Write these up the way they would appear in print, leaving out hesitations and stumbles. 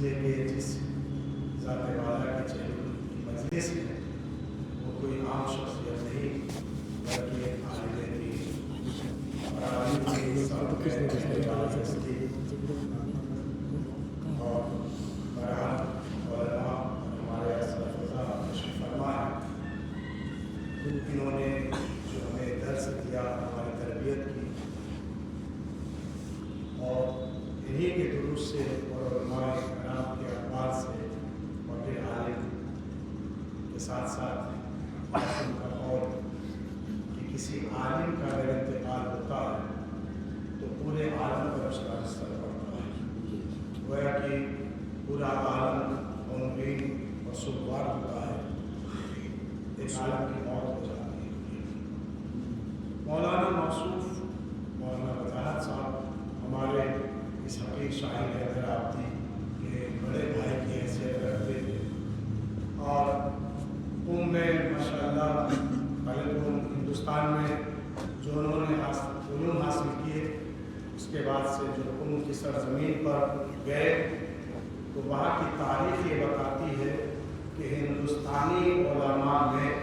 لیے کہ جس ذات والا کے چہرے کی مجلس ہے وہ کوئی عام شخصیت نہیں بلکہ ایک عالم دین اور عالم دین سب کے اور برحال علماء ہمارے اساتذہ تشریف فرما ہے، انہوں نے جو ہمیں درس دیا، ہماری تربیت کی، اور انہی کے دروس سے اور علماء کرام کے اقوال سے اور پھر عالم کے ساتھ ساتھ ان کا قول کہ کسی عالم کا اگر انتقال ہوتا ہے تو پورے عالم پر اس کا اثر پڑتا ہے، گویا کہ پورا عالم غمگین اور سوگوار ہوتا ہے، ایک عالم کی موت ہو جاتی ہے۔ مولانا موصوف مولانا وجاہت صاحب ہمارے اس حقیق شاہد حیدر آبادی کے بڑے بھائی کی حیثیت رکھتے تھے، اور قوم میں ماشاء اللہ پہلے تو ہندوستان میں جو انہوں نے علوم حاصل کیے، اس کے بعد سے جو قوم کی سرزمین پر گئے تو وہاں کی تاریخ یہ بتاتی ہے کہ ہندوستانی علماء میں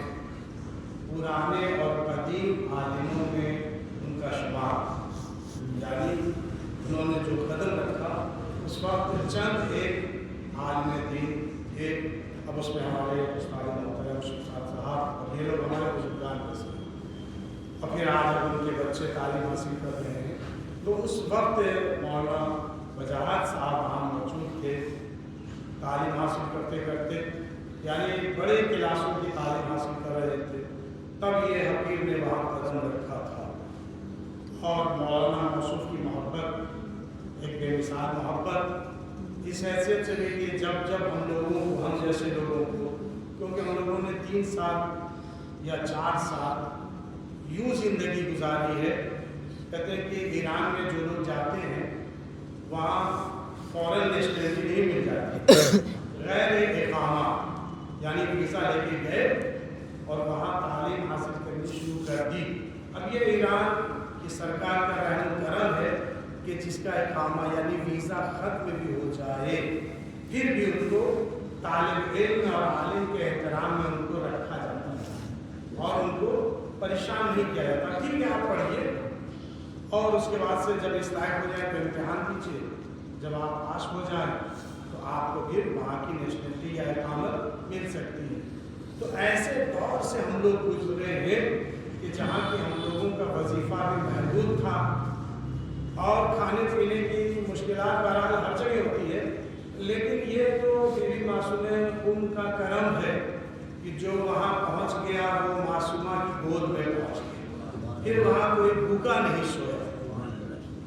پرانے اور قدیم عالموں میں ان کا شمار، یعنی انہوں نے جو قدم رکھا اس وقت چند ایک عالم دین تھے، اب اس میں ہمارے استاد محترم شفاعت صاحب اور یہ لوگ ہمارے بزرگان میں سے، اور پھر آج اب ان کے بچے تعلیم حاصل کر رہے ہیں، تو اس وقت مولانا وجاہت صاحب وہاں موجود تھے، تعلیم حاصل کرتے کرتے یعنی بڑے کلاسوں کی تعلیم حاصل کر رہے تھے، تب یہ حقیر نے وہاں قدم رکھا تھا، اور مولانا موصوف کی محبت ایک بے مثال محبت اس حیثیت سے بھی کہ جب ہم لوگوں کو، ہم جیسے لوگوں کو، کیونکہ ہم لوگوں نے 3 سال یا 4 سال یوں زندگی گزاری ہے، کہتے ہیں کہ ایران میں جو لوگ جاتے ہیں وہاں فورن نیشنلٹی نہیں مل جاتی، غیر اقامہ یعنی ویزا لے کے گئے اور وہاں تعلیم حاصل کرنی شروع کر دی۔ اب یہ ایران کی سرکار کا رحم کرم ہے کہ جس کا اقامہ یعنی ویزا ختم بھی ہو جائے پھر بھی ان کو طالب علم اور عالم کے احترام میں ان کو رکھا جاتا ہے اور ان کو پریشان نہیں کیا جاتا، ٹھیک ہے آپ پڑھیے اور اس کے بعد سے جب اس لائق ہو جائے تو امتحان دیجیے، جب آپ پاس ہو جائیں تو آپ کو پھر وہاں کی نیشنلٹی یا اقامت مل سکتی ہے۔ تو ایسے دور سے ہم لوگ گزرے ہیں کہ جہاں کہ ہم لوگوں کا وظیفہ بھی محدود تھا اور کھانے پینے کی مشکلات بہرحال ہر جگہ ہوتی ہے، لیکن یہ تو بیوی معصومہ ان کا کرم ہے کہ جو وہاں پہنچ گیا وہ معصومہ کی گود میں پہنچ گیا، پھر وہاں کوئی بھوکا نہیں سویا،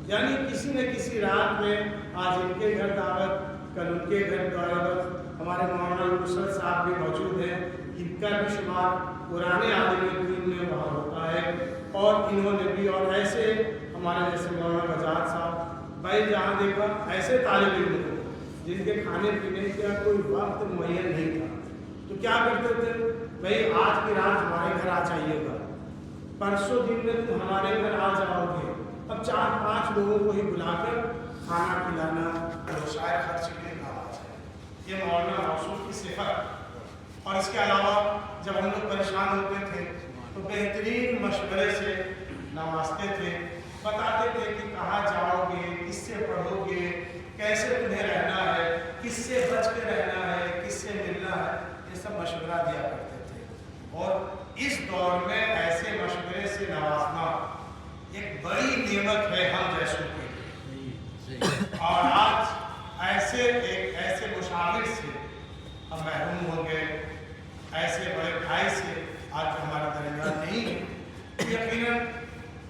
یعنی کسی نہ کسی رات میں آج ان کے گھر دعوت، کل ان کے گھر دعوت۔ ہمارے مولانا نصرت صاحب بھی موجود ہیں، ان کا بھی شمار پرانے عالم دین میں وہاں ہوتا ہے، اور انہوں نے بھی، اور ایسے ہمارے جیسے مولانا وجاہت صاحب بھائی جہاں دیکھا ایسے طالب علم کو جن کے کھانے پینے کا کوئی وقت معین نہیں تھا، تو کیا کرتے تھے، بھائی آج کی رات ہمارے گھر آ جائیے گا، پرسوں دن میں تم ہمارے گھر آ جاؤ گے، اب 4-5 لوگوں کو ہی بلا کر کھانا کھلانا اور شاید خرچ کے آواز ہے، یہ مولانا موصوف کی صفت۔ اور اس کے علاوہ جب ہم لوگ پریشان ہوتے تھے تو بہترین مشورے سے نوازتے تھے، بتاتے تھے کہ کہاں جاؤ گے، کس سے پڑھو گے، کیسے تمہیں رہنا ہے، کس سے بچ کے رہنا ہے، کس سے ملنا ہے، یہ سب مشورہ دیا کرتے تھے۔ اور اس دور میں ایسے مشورے سے نوازنا ایک بڑی نعمت ہے ہم جیسوں کی، اور آج ایسے مشاور سے ہم محروم ہو گئے، ایسے بڑے بھائی سے آج ہمارے درمیان نہیں ہے۔ یقیناً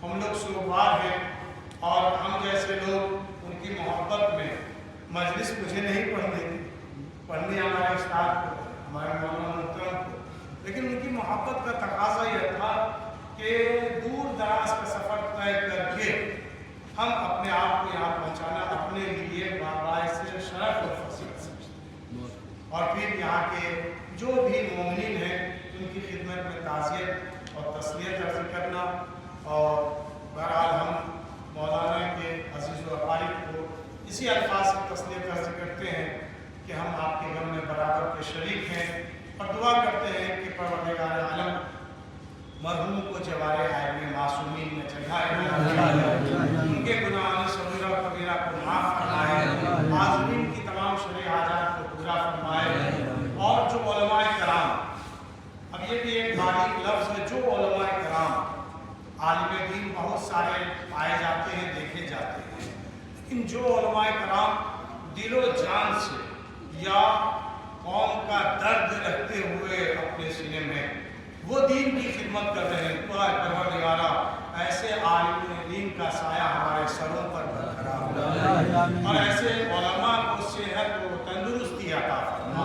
ہم لوگ سوگوار ہیں، اور ہم جیسے لوگ ان کی محبت میں مجلس مجھے نہیں پڑھنے ہمارے استاد کو، ہمارے مولانا محترم کو، لیکن ان کی محبت کا تقاضا یہ تھا کہ دور دراز کا سفر طے کر کے ہم اپنے آپ کو یہاں پہنچانا اپنے لیے باعث شرف اور فضیلت سمجھتے، اور پھر یہاں کے جو بھی مومنین ہیں ان کی خدمت میں تعزیت اور تسلیت عرض کرنا، اور بہرحال ہم مولانا کے عزیز و اقارب کو اسی الفاظ سے تسلیت عرض کرتے ہیں کہ ہم آپ کے غم میں برابر کے شریک ہیں، اور دعا کرتے ہیں کہ پروردگار عالم مرحوم کو جوار عالم معصومین میں جگہ ان کے گناہوں صغیرہ و کبیرہ کو معاف فرمائے، عازمین کی تمام شرعی حاجات کو پورا فرمائے، اور جو علماء کرام، اب یہ بھی ایک باریک لفظ ہے، جو علماء کرام، عالم دین بہت سارے پائے جاتے ہیں، دیکھے جاتے ہیں، لیکن جو علماء کرام دل و جان سے یا قوم کا درد رکھتے ہوئے اپنے سینے میں وہ دین کی خدمت کر رہے ہیں، پروردگارا ایسے عالم دین کا سایہ ہمارے سروں پر برقرار ہو، اور ایسے علماء کو صحت و تندرستی عطا فرما،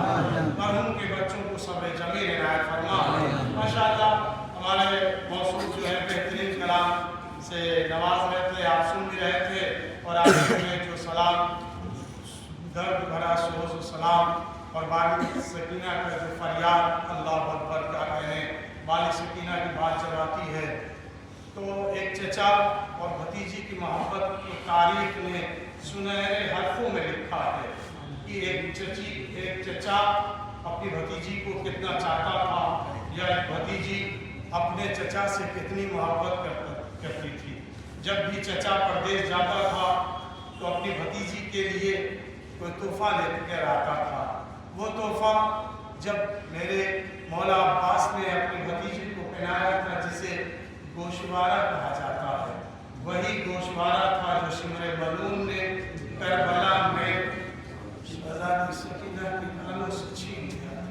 مرحوم کے بچوں کو صبر جمیل عنایت فرما۔ ماشاءاللہ ہمارے موصوف جو ہے بہترین کلام سے نواز رہے تھے، آپ سن بھی رہے تھے، اور آپ نے جو سلام، درد بھرا سوز و سلام، اور والد سکینہ کا جو فریاد، اللہ اکبر کیا کہیں، والد سکینہ کی بات جب آتی ہے تو ایک چچا اور بھتیجی کی محبت کی تاریخ نے سنہرے حرفوں میں لکھا ہے کہ ایک چچا اپنی بھتیجی کو کتنا چاہتا تھا، یا ایک بھتیجی اپنے چچا سے کتنی محبت کرتی تھی۔ جب بھی چچا پردیس جاتا تھا تو اپنی بھتیجی کے لیے کوئی تحفہ لے کر آتا تھا۔ وہ تحفہ جب میرے مولا عباس نے اپنی بھتیجی کو پہنایا تھا، جسے گوشوارہ کہا جاتا ہے، وہی گوشوارہ تھا جو شمر ملعون نے کربلا میں شہزادی سکینہ کی کانوں سے چھین لیا۔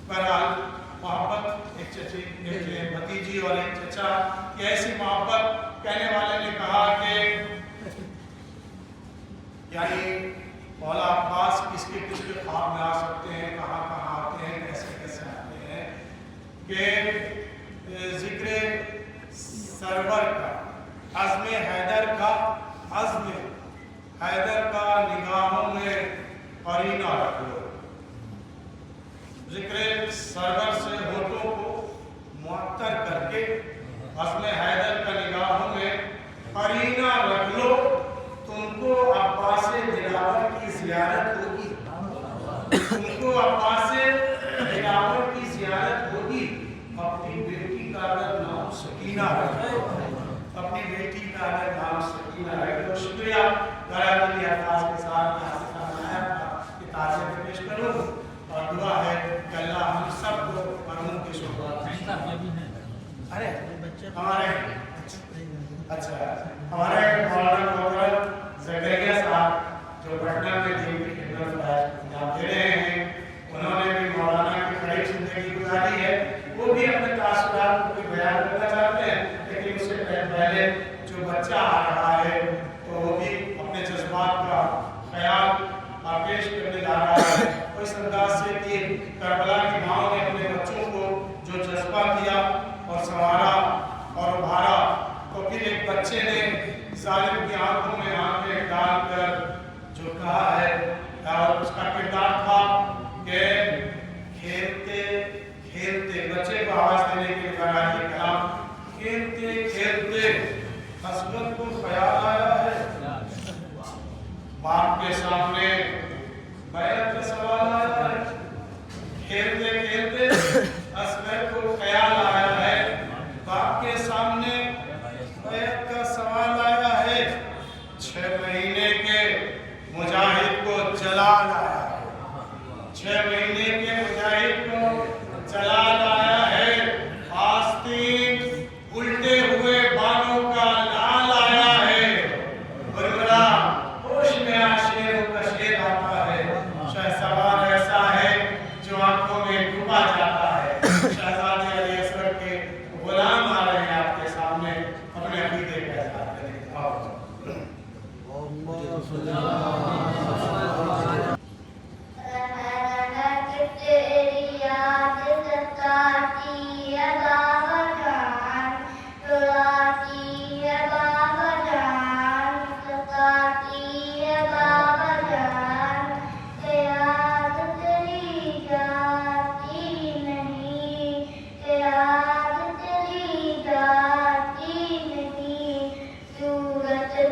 بہرحال محبت ایک بھتیجی اور ایک چچا کی ایسی محبت، کہنے والے نے کہا کہ یعنی مولا عباس کس کے خواب میں آ سکتے ہیں، کہاں کہاں آتے ہیں، کیسے آتے ہیں، کہ ذکر سرور کا، عزم حیدر کا نگاہوں میں قرینہ رکھ لو، ذکر سرور سے ہونٹوں کو معطر کر کے عزم حیدر کا نگاہوں میں قرینہ رکھ لو، تم کو عباس دلاور کی زیارت ہوگی، تم کو عباس دلاور کی زیارت ہوگی، اپنی بیٹی کا اگر نام سکینہ رکھو، اپنی بیٹی کا اگر نام سکینہ رکھو۔ شکریہ، غرابی الفاظ کے ساتھ یہ تعزیت پیش کروں، اور دعا ہے کہ اللہ ہم سب کو مرحوم کے شکر ہمارے مولانا محترم زکریا صاحب جو پٹنہ میں دین کی خدمت انجام دے رہے ہیں، انہوں نے بھی مولانا کی قریب زندگی گزاری ہے، وہ بھی اپنے تاثرات کو بیان کرنا چاہتے ہیں، لیکن اس سے پہلے جو بچہ آ رہا ہے تو وہ بھی اپنے جذبات کا خیال پیش کرنے جا رہا ہے، اس انداز سے کہ کربلا کی ماں نے اپنے بچوں کو جو جذبہ کیا اور سنوارا اور ابھارا، تو پھر ایک بچے نے ظالم کی آنکھوں میں آنکھیں ڈال کر جو کہا ہے، اور اس کا کردار تھا کہ کھیلتے کھیلتے، بچے کو آواز دینے کے لیے کہا یہ کلام، کھیلتے کھیلتے عصمت کو خیال آیا ہے، باپ کے سامنے بیعت کا سوال آیا ہے، کھیلتے کھیلتے عصمت کو خیال آیا ہے، باپ کے سامنے بیعت کا سوال آیا ہے، 6 مہینے کے مجاہد کو جلال آیا ہے، 6 مہینے کے مجاہد کو جلال آیا ہے، آستین الٹے ہوئے بانوں کا لال آیا ہے، بربلا ہوش میں آشیروں کا شیر آتا ہے، شہسوار ایسا ہے جو آنکھوں میں ڈوبا جاتا ہے، شہزادے علی اصغر کے غلام آ رہے ہیں آپ کے سامنے، اپنے عقیدے کا اظہار کریں۔